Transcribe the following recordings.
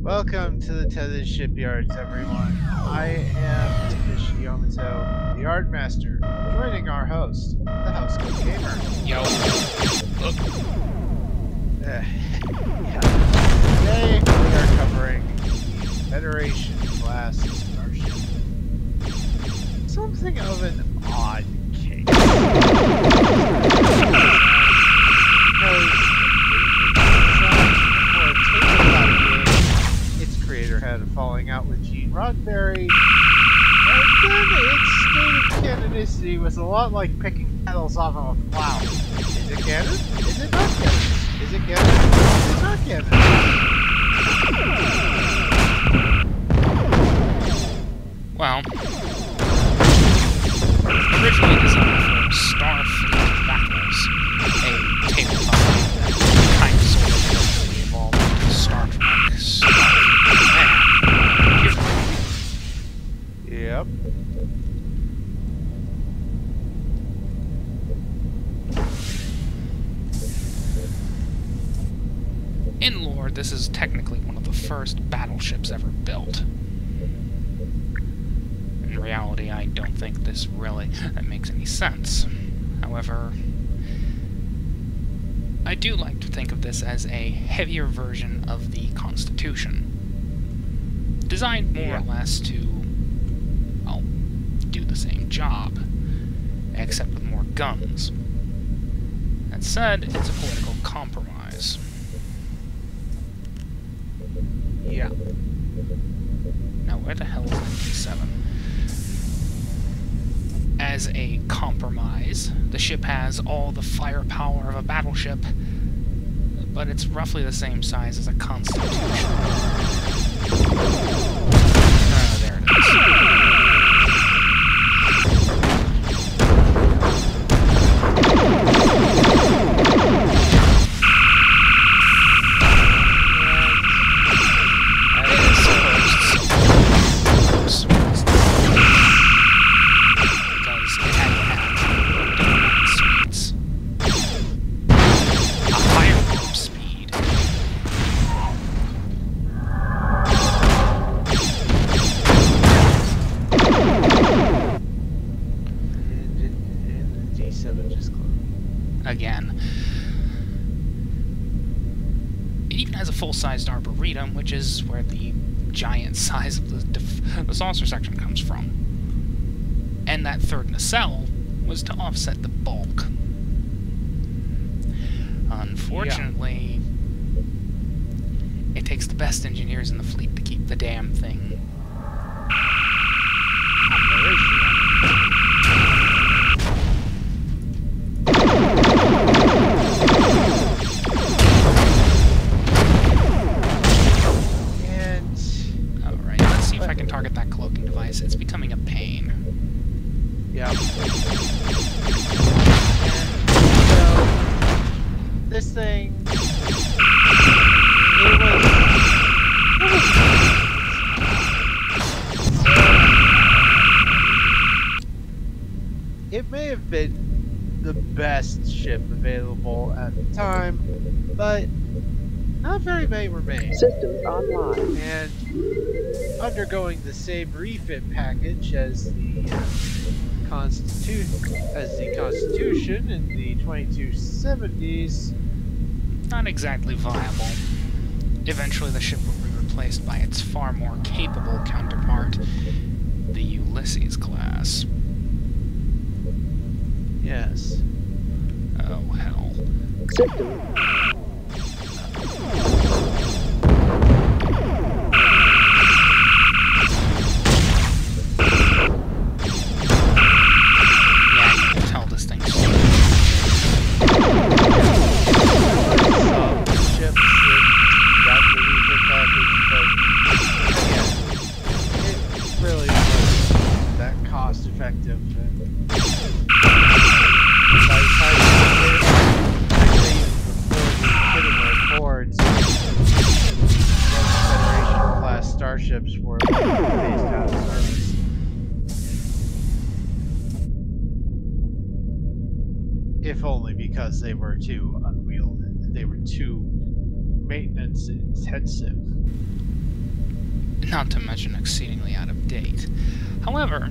Welcome to the Tethys Shipyards, everyone. I am Tethys Yomato, the Yard Master, joining our host, the Housecoat Gamer. Yo. Today we are covering the Federation class starship. Something of an odd case. Creator had a falling out with Gene Roddenberry, and then its stated canonicity was a lot like picking petals off of a flower. Is it canon? Is it not canon? Is it canon? Is it not canon? Well, originally designed for Starfleet battles, a tabletop game that kind of sort of eventually evolved into Star Trek. Yep. In lore, this is technically one of the first battleships ever built. In reality, I don't think this really makes any sense. However, I do like to think of this as a heavier version of the Constitution, designed more or less to, well, do the same job, except with more guns. That said, it's a political compromise. Yeah. Now, where the hell is NP7? As a compromise, the ship has all the firepower of a battleship, but it's roughly the same size as a Constitution. There it is. Again. It even has a full-sized arboretum, which is where the giant size of the saucer section comes from. And that third nacelle was to offset the bulk. Unfortunately, it takes the best engineers in the fleet to keep the damn thing operational. Target that cloaking device. It's becoming a pain. Yeah. And so this thing, it may have been the best ship available at the time, but not very many remain. Systems online. And undergoing the same refit package as the Constitution in the 2270s. Not exactly viable. Eventually the ship will be replaced by its far more capable counterpart, the Ulysses class. Yes. Oh, hell. System. Starships were based out of service. If only because they were too unwieldy. They were too maintenance intensive. not to mention exceedingly out of date. However,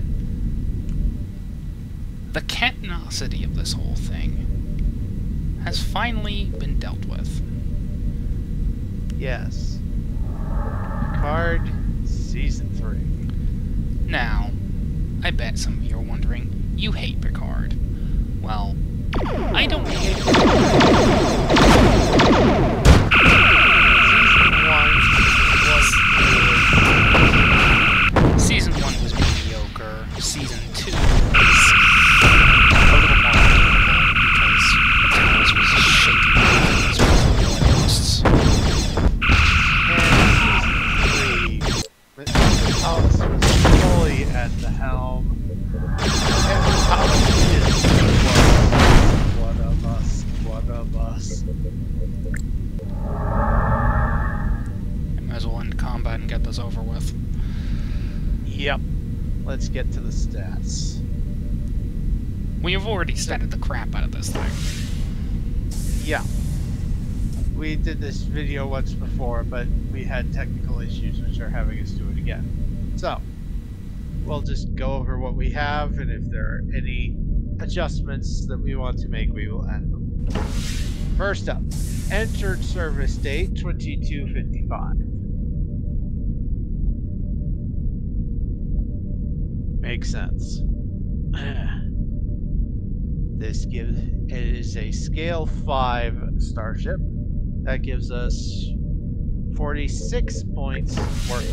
the canonicity of this whole thing has finally been dealt with. Yes. Picard, Season 3. Now, I bet some of you are wondering, you hate Picard. Well, I don't hate Season 1 was mediocre. Season 2 was a little more believable because Tethys was shaking his ghosts. And Season 3, Alice was fully at the helm. And Alice is one of us. I might as well end combat and get this over with. Yep. Let's get to the stats. We have already statted the crap out of this thing. Yeah. We did this video once before, but we had technical issues which are having us do it again. So, we'll just go over what we have, and if there are any adjustments that we want to make, we will add them. First up, entered service date 2255. Makes sense. This is a scale 5 starship. That gives us 46 points worth.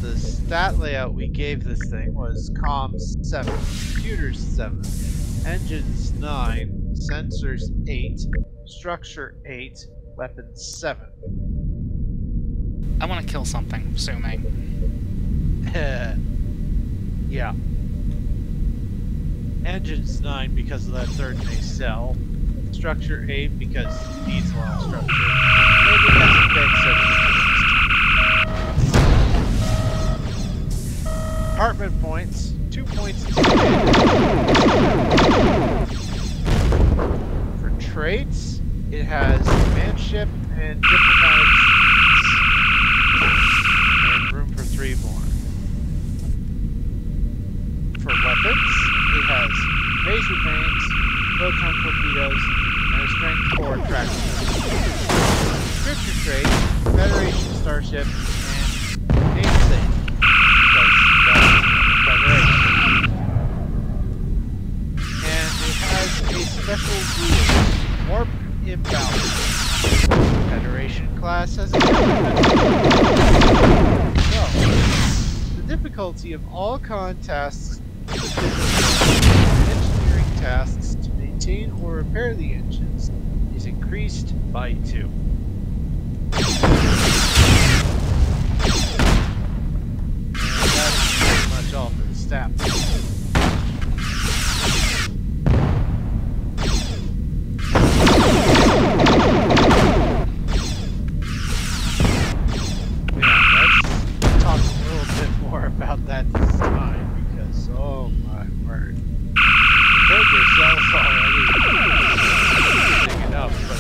The stat layout we gave this thing was comms 7, computers 7, engines 9, sensors 8, structure 8, weapons 7. I want to kill something, sue me. Yeah. Engines 9 because of that third nacelle. Structure 8 because it needs a lot of structure. And it has a big section. Department points. 2 points each. For traits, it has commandship and diplomatic and room for 3 more. For weapons, it has laser bangs, proton torpedoes, and a strength 4 traction. Scripture trait, Federation starship, and namesake, because that's Federation. And it has a special rule, warp imbalance. Federation class has a So, the difficulty of all con tasks engineering tasks to maintain or repair the engines is increased by 2. And that's pretty much all for the stats. Let's talk a little bit more about that design. Oh my word. You build yourself already big enough, but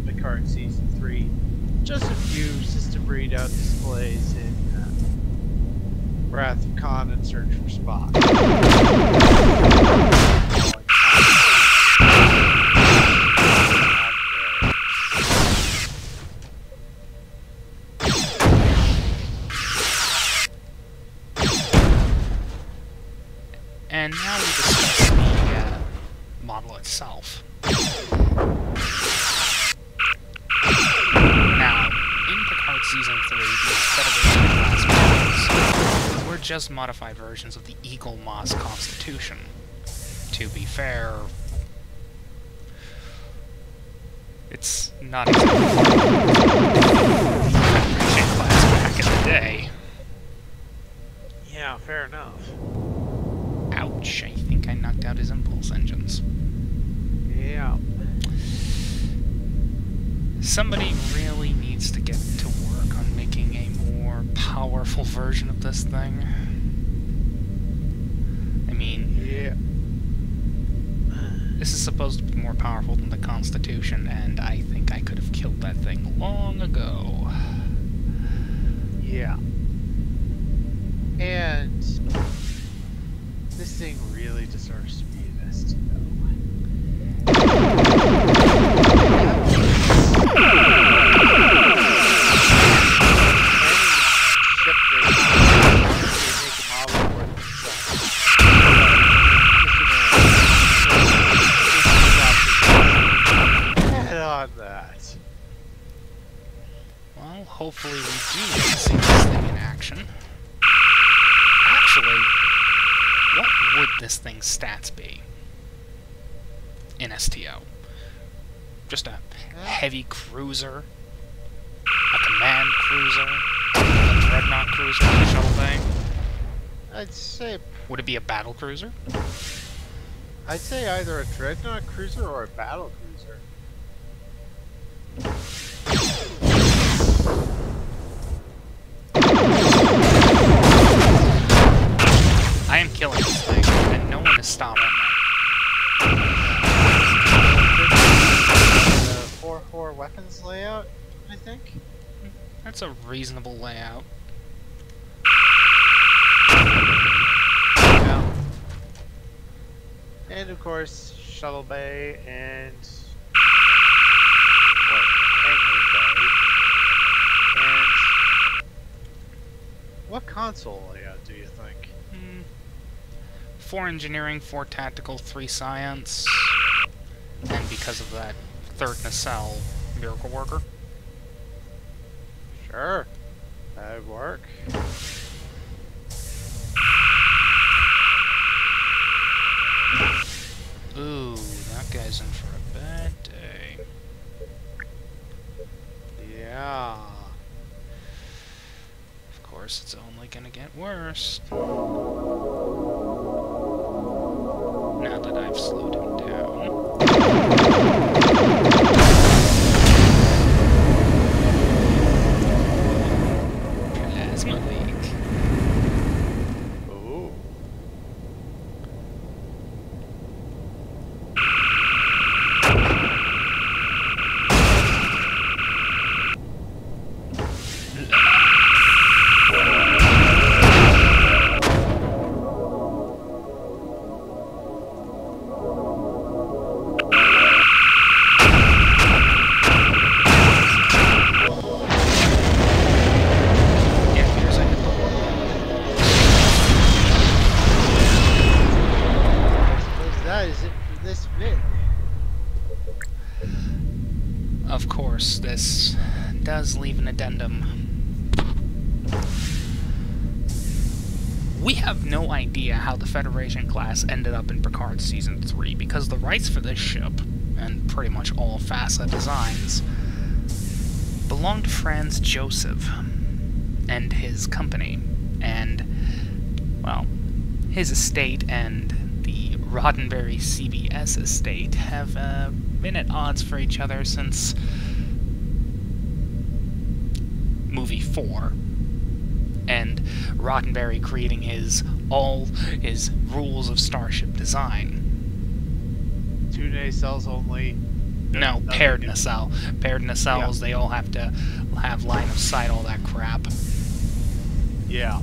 Picard Season 3. Just a few system readout displays in Wrath of Khan and Search for Spock. And now we discuss the model itself. Now, in Picard Season 3, these Federation-class models were just modified versions of the Eagle Moss Constitution. To be fair, it's not exactly Federation-class back in the day. Yeah, fair enough. Ouch, I think I knocked out his impulse engines. Yeah. Somebody really needs to get to work on making a more powerful version of this thing. I mean, yeah. This is supposed to be more powerful than the Constitution, and I think I could have killed that thing long ago. Yeah. And this thing really deserves to be an STO. That. Well, hopefully we do get to see this thing in action. Actually, what would this thing's stats be in STO? Just a heavy cruiser? A command cruiser? A dreadnought cruiser with a shuttle bay? I'd say... Would it be a battle cruiser? I'd say either a dreadnought cruiser or a battle cruiser. I am killing this thing, and no one is stopping me. The 4-4 weapons layout, I think. That's a reasonable layout. Yeah. And of course, shuttle bay and hangar bay. And what console layout do you think? 4 engineering, 4 tactical, 3 science, and because of that, 3rd nacelle, miracle worker. Sure, that would work. Ooh, that guy's in for a bad day. Yeah. Of course, it's only gonna get worse. Now that I've slowed him down. Plasma leak. Ooh. Of course, this does leave an addendum. We have no idea how the Federation class ended up in Picard Season 3, because the rights for this ship, and pretty much all FASA designs, belonged to Franz Joseph and his company, and, well, his estate and the Roddenberry CBS estate have been at odds for each other since movie 4, and Roddenberry creating all his rules of Starship design. 2 nacelles only, No, paired nacelle. Paired nacelles, they all have to have line of sight, all that crap. Yeah.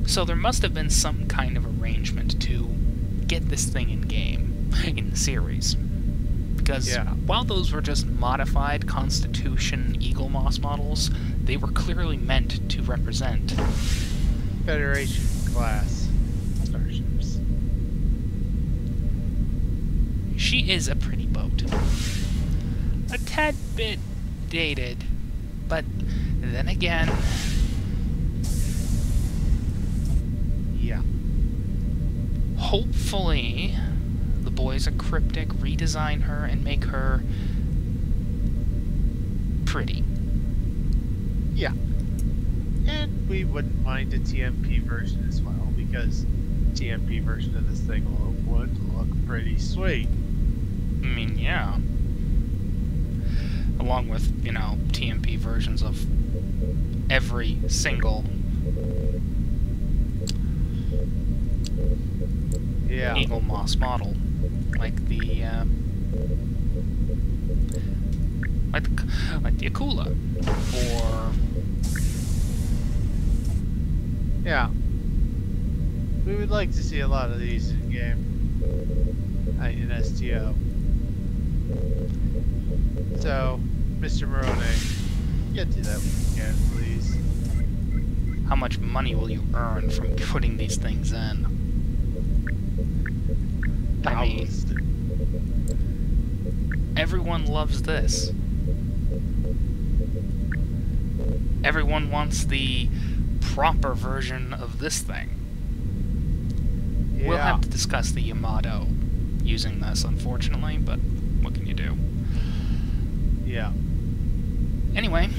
So there must have been some kind of arrangement to get this thing in game, in the series. Because while those were just modified Constitution Eagle Moss models, they were clearly meant to represent Federation class starships. She is a pretty boat. A tad bit dated, but then again... Yeah. Hopefully, the boys at Cryptic redesign her and make her pretty. Yeah. And we wouldn't mind a TMP version as well, because TMP version of this thing would look pretty sweet. I mean, yeah. Along with, you know, TMP versions of every single Eagle Moss model. Like the Akula, or yeah, we would like to see a lot of these in game, in STO. So, Mr. Morone, get to that when you can, please. how much money will you earn from putting these things in? I mean, everyone loves this. Everyone wants the proper version of this thing. Yeah. We'll have to discuss the Yamato using this, unfortunately, but what can you do? Yeah. Anyway,